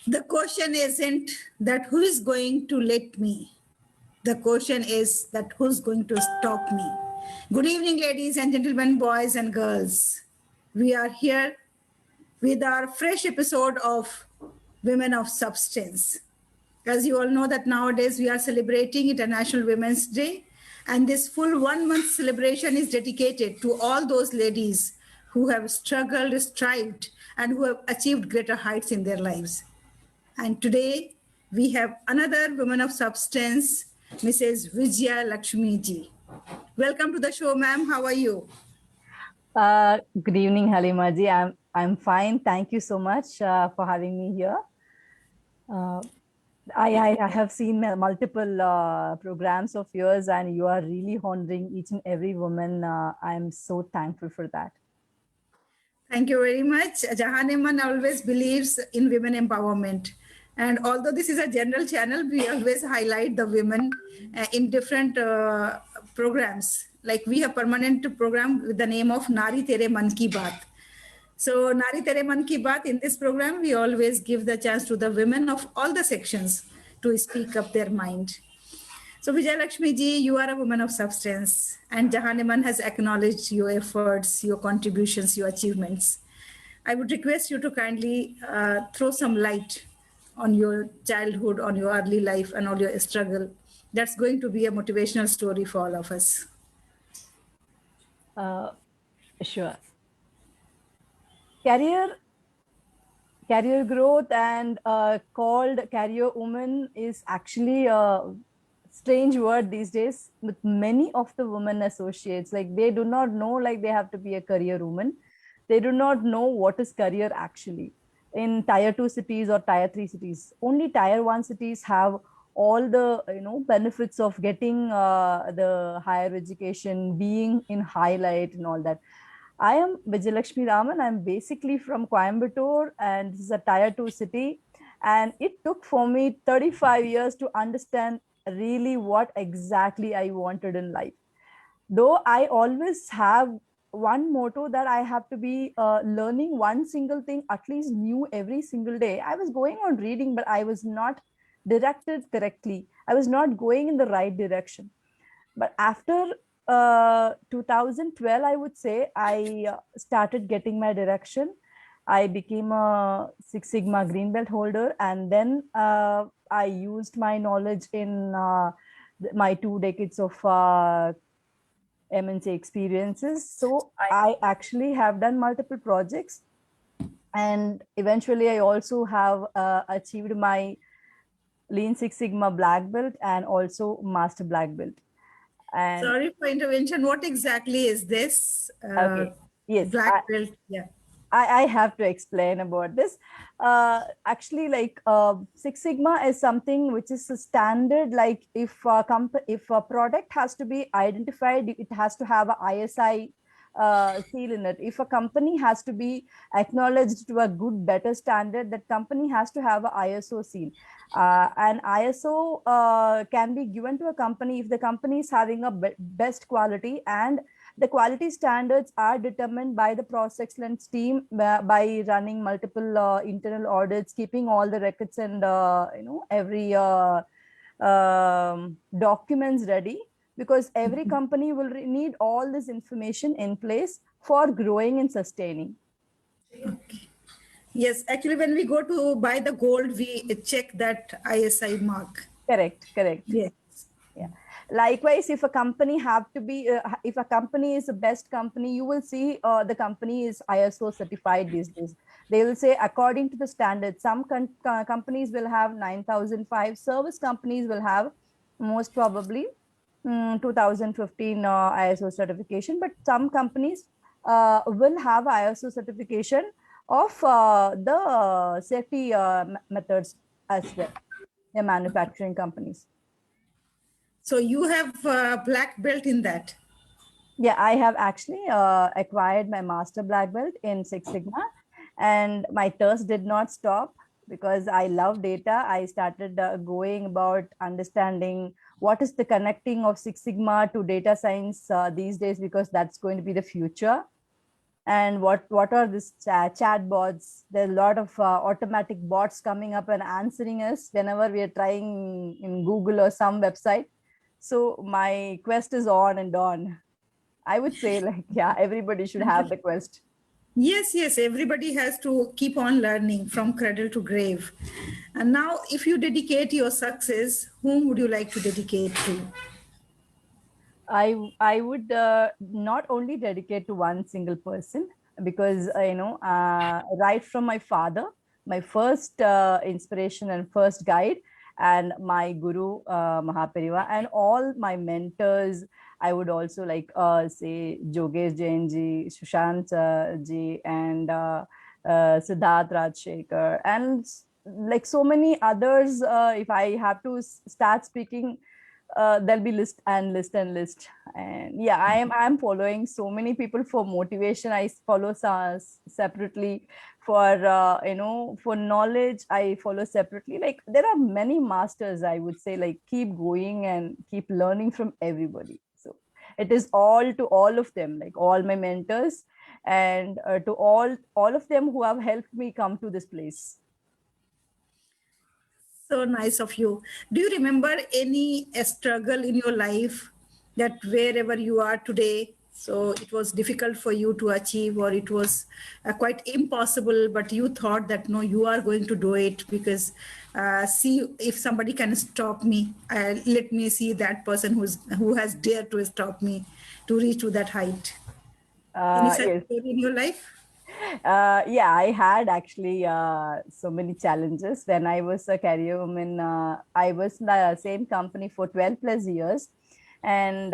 The question isn't that who is going to let me. The question is that who's going to stop me. Good evening, ladies and gentlemen, boys and girls. We are here with our fresh episode of Women of Substance. As you all know that nowadays we are celebrating International Women's Day, and this full 1 month celebration is dedicated to all those ladies who have struggled, strived, and who have achieved greater heights in their lives. And today we have another woman of substance, Mrs. Vijaya Lakshmi ji. Welcome to the show, ma'am. How are you? Good evening, Halima ji. I'm fine. Thank you so much for having me here. I have seen multiple programs of yours, and you are really honoring each and every woman. I'm so thankful for that. Thank you very much. Jahan Iman always believes in women empowerment. And although this is a general channel, we always highlight the women in different programs. Like we have permanent program with the name of Nari Tere Man Ki Baat. So Nari Tere Man Ki Baat, in this program, we always give the chance to the women of all the sections to speak up their mind. So Vijay Lakshmi ji, you are a woman of substance, and Jahan Iman has acknowledged your efforts, your contributions, your achievements. I would request you to kindly throw some light on your childhood, on your early life, and all your struggle. That's going to be a motivational story for all of us. Sure. Career growth and called career woman is actually a strange word these days with many of the women associates. Like they do not know like they have to be a career woman. They do not know what is career actually. In tier 2 cities or tier 3 cities, only tier 1 cities have all the benefits of getting the higher education, being in highlight and all that. I am Vijayalakshmi Raman. I'm basically from Coimbatore, and this is a tier 2 city. And it took for me 35 years to understand really what exactly I wanted in life. Though I always have one motto that I have to be learning one single thing, at least new every single day. I was going on reading, but I was not directed correctly. I was not going in the right direction. But after 2012, I would say, I started getting my direction. I became a Six Sigma Green Belt holder, and then I used my knowledge in my 2 decades of MNC experiences. So I actually have done multiple projects, and eventually I also have achieved my Lean Six Sigma Black Belt and also Master Black Belt. And sorry for intervention. What exactly is this? Okay. Yes. Black belt. Yeah. I have to explain about this. Actually, like Six Sigma is something which is a standard. Like if a product has to be identified, it has to have a ISI seal in it. If a company has to be acknowledged to a good, better standard, that company has to have a ISO seal. And ISO can be given to a company if the company is having a best quality, and the quality standards are determined by the process excellence team by running multiple internal audits, keeping all the records and every documents ready, because every company will need all this information in place for growing and sustaining. Okay. Yes, actually, when we go to buy the gold, we check that ISI mark. Correct. Yes. Yeah. Likewise, if a company have to be, if a company is the best company, you will see the company is ISO certified these days. They will say according to the standards. Some companies will have 9005. Service companies will have most probably 2015 ISO certification, but some companies will have ISO certification of the safety methods as well. They're manufacturing companies. So you have black belt in that? Yeah, I have actually acquired my master black belt in Six Sigma, and my thirst did not stop because I love data. I started going about understanding what is the connecting of Six Sigma to data science these days, because that's going to be the future. And what are these chat bots? There's a lot of automatic bots coming up and answering us whenever we are trying in Google or some website. So my quest is on and on. I would say, like, yeah, everybody should have the quest. Yes, yes, everybody has to keep on learning from cradle to grave. And now, if you dedicate your success, whom would you like to dedicate to? I would not only dedicate to one single person, because right from my father, my first inspiration and first guide, and my guru Mahaperiva, and all my mentors. I would also like say Jogesh Jain ji, Sushant ji, and Siddharth Rajshekar, and like so many others. If I have to start speaking, there'll be list and list and list. And yeah, I'm following so many people for motivation. I follow separately. For for knowledge, I follow separately. Like, there are many masters, I would say. Like, keep going and keep learning from everybody. So it is all to all of them, like all my mentors, and to all of them who have helped me come to this place. So nice of you. Do you remember any struggle in your life that wherever you are today, so it was difficult for you to achieve, or it was quite impossible, but you thought that no, you are going to do it because see if somebody can stop me, let me see that person who has dared to stop me to reach to that height. Any such Yes. story in your life? Yeah, I had actually so many challenges when I was a career woman. I was in the same company for 12 plus years. And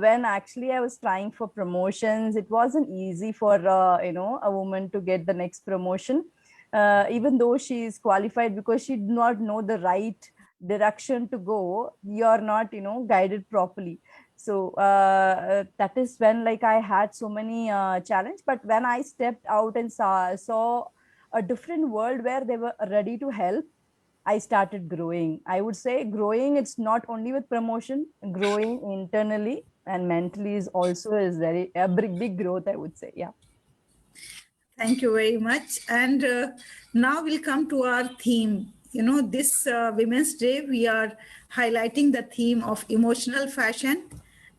when actually I was trying for promotions, it wasn't easy for, a woman to get the next promotion, even though she is qualified, because she did not know the right direction to go. You're not, guided properly. So that is when, like, I had so many challenge. But when I stepped out and saw a different world where they were ready to help, I started growing. I would say growing, it's not only with promotion. Growing internally and mentally is also is very a big growth, I would say. Yeah. Thank you very much. And now we'll come to our theme. You know, this Women's Day, we are highlighting the theme of emotional fashion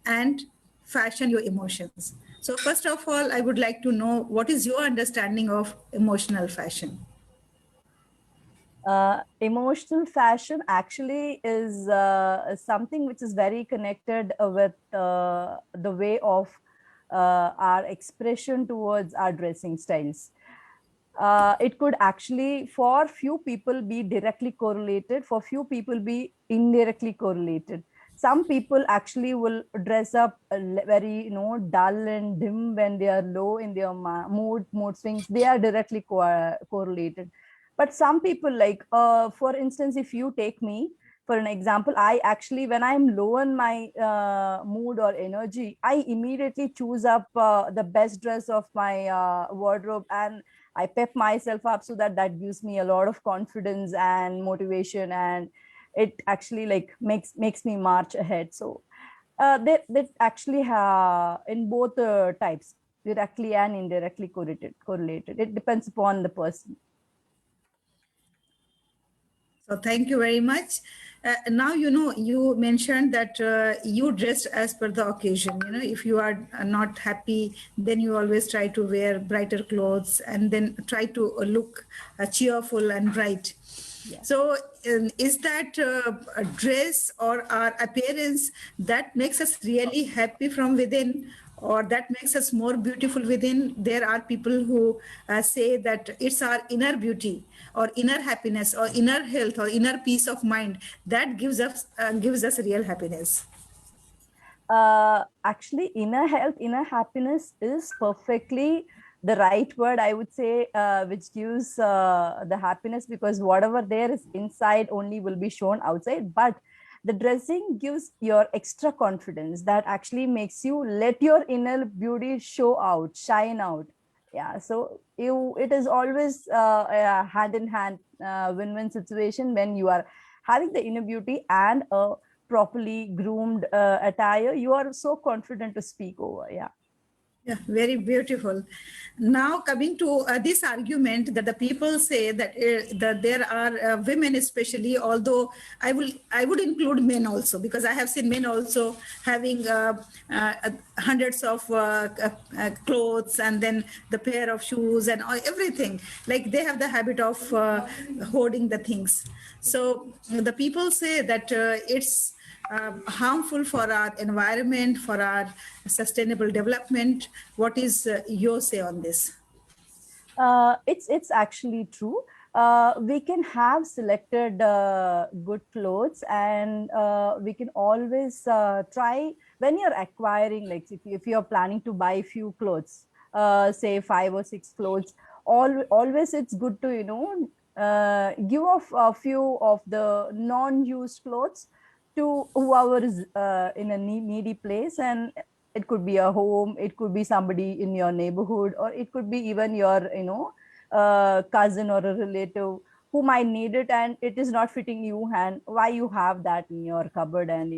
and fashion your emotions. So, first of all, I would like to know what is your understanding of emotional fashion? Emotional fashion actually is something which is very connected with the way of our expression towards our dressing styles. It could actually, for few people, be directly correlated, for few people be indirectly correlated. Some people actually will dress up very, dull and dim when they are low in their mood swings. They are directly correlated. But some people, like, for instance, if you take me for an example, I actually, when I'm low in my mood or energy, I immediately choose up the best dress of my wardrobe, and I pep myself up, so that that gives me a lot of confidence and motivation, and it actually, like, makes me march ahead. So that actually in both types, directly and indirectly correlated. It depends upon the person. So thank you very much. Now, you know, you mentioned that you dressed as per the occasion. You know, if you are not happy, then you always try to wear brighter clothes and then try to look cheerful and bright. Yeah. So, is that a dress or our appearance that makes us really happy from within, or that makes us more beautiful within? There are people who say that it's our inner beauty or inner happiness or inner health or inner peace of mind that gives us real happiness. Actually, inner health, inner happiness is perfectly the right word, I would say, which gives the happiness, because whatever there is inside only will be shown outside. But the dressing gives your extra confidence that actually makes you let your inner beauty show out, shine out. Yeah. So it is always a hand in hand win-win situation when you are having the inner beauty and a properly groomed attire. You are so confident to speak over. Yeah. Yeah, very beautiful. Now, coming to this argument that the people say that there are women, especially, although I would include men also, because I have seen men also having hundreds of clothes and then the pair of shoes and everything. Like they have the habit of hoarding the things. So the people say that it's harmful for our environment, for our sustainable development. What is your say on this? It's actually true. We can have selected good clothes, and we can always try when you're acquiring, like if you're planning to buy a few clothes, say 5 or 6 clothes, always it's good to give off a few of the non-used clothes to whoever is in a needy place. And it could be a home, it could be somebody in your neighborhood, or it could be even your cousin or a relative who might need it and it is not fitting you, and why you have that in your cupboard and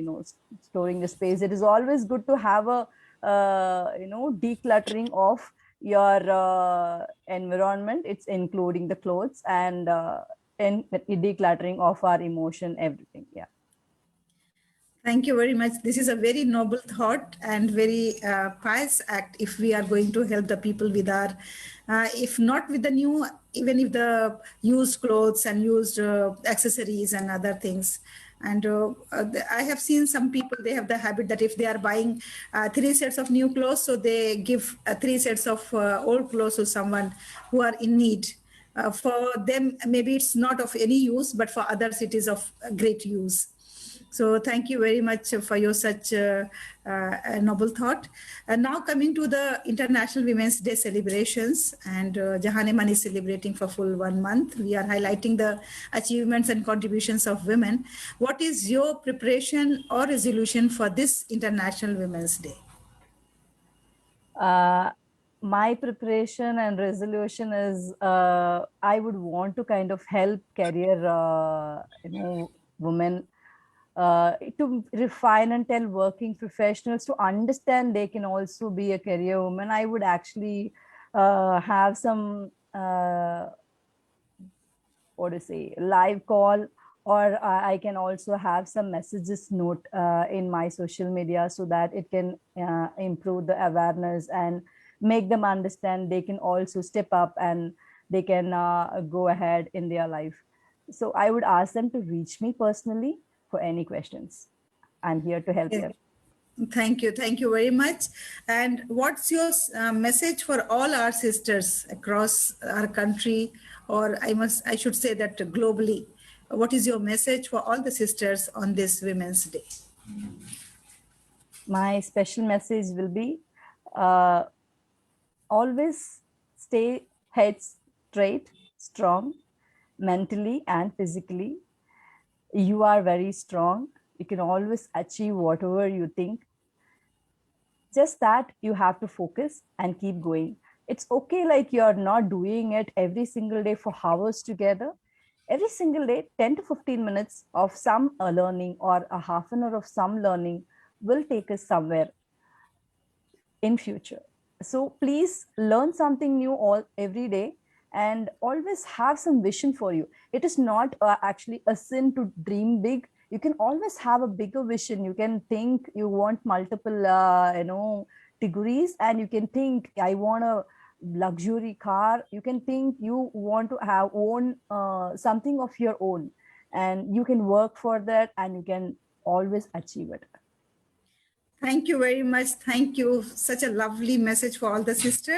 storing the space. It is always good to have a decluttering of your environment. It's including the clothes and decluttering of our emotion, everything. Yeah. Thank you very much. This is a very noble thought and very pious act if we are going to help the people with our, if not with the new, even if the used clothes and used accessories and other things. And I have seen some people, they have the habit that if they are buying 3 sets of new clothes, so they give 3 sets of old clothes to someone who are in need. For them, maybe it's not of any use, but for others, it is of great use. So thank you very much for your such a noble thought. And now coming to the International Women's Day celebrations, and Jahan Eman is celebrating for full 1 month. We are highlighting the achievements and contributions of women. What is your preparation or resolution for this International Women's Day? My preparation and resolution is I would want to kind of help career women to refine and tell working professionals to understand they can also be a career woman. I would actually have some what to say, live call, or I can also have some messages note in my social media so that it can improve the awareness and make them understand they can also step up and they can go ahead in their life. So I would ask them to reach me personally for any questions. I'm here to help Yeah. them. Thank you. Thank you very much. And what's your message for all our sisters across our country, or I should say that globally? What is your message for all the sisters on this Women's Day? My special message will be uh, always stay head straight, strong, mentally and physically. You are very strong. You can always achieve whatever you think. Just that you have to focus and keep going. It's okay, like you're not doing it every single day for hours together. Every single day, 10 to 15 minutes of some learning or a half an hour of some learning will take us somewhere in future. So please learn something new all every day and always have some vision for you. It is not actually a sin to dream big. You can always have a bigger vision. You can think you want multiple degrees, and you can think I want a luxury car. You can think you want to have own something of your own, and you can work for that and you can always achieve it. Thank you very much. Thank you. Such a lovely message for all the sisters.